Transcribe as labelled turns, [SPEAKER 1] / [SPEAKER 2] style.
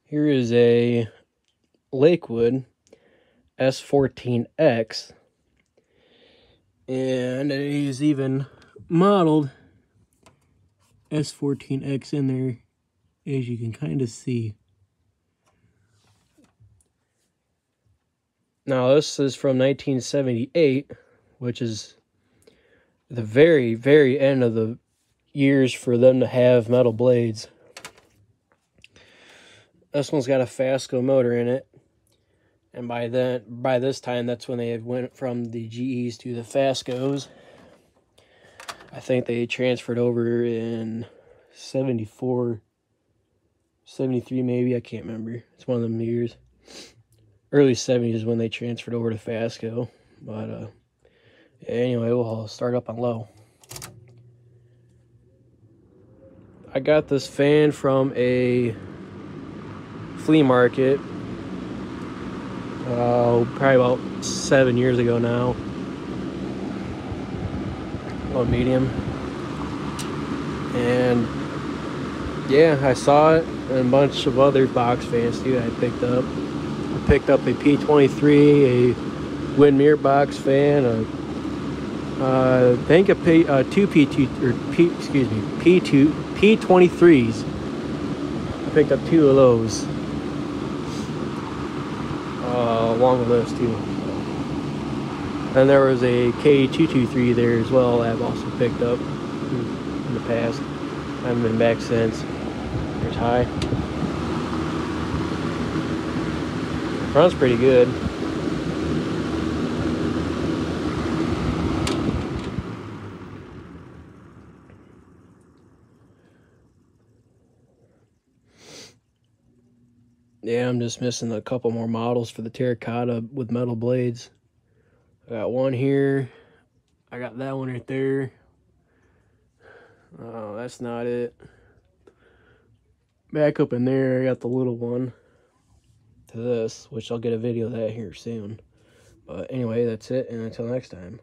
[SPEAKER 1] Here is a Lakewood S14X, and it is even modeled S14X in there, as you can kind of see. Now this is from 1978, which is the very, very end of the years for them to have metal blades. This one's got a Fasco motor in it, and by this time, that's when they went from the GEs to the Fascos. I think they transferred over in 74, 73 maybe, I can't remember. It's one of them years. Early 70s is when they transferred over to Fasco. But anyway, we'll start up on low. I got this fan from a flea market probably about 7 years ago now. Low medium. And yeah, I saw it and a bunch of other box fans too I picked up. I picked up a P23, a Windmere box fan, I think two P2 or P23s. I picked up 2 of those, along with those too. And there was a K223 there as well that I've also picked up in the past. I haven't been back since. There's high. Front's pretty good. Yeah, I'm just missing a couple more models for the Terracotta with metal blades. I got one here. I got that one right there. Oh, that's not it. Back up in there, I got the little one to this, which I'll get a video of that here soon. But anyway, that's it, and until next time.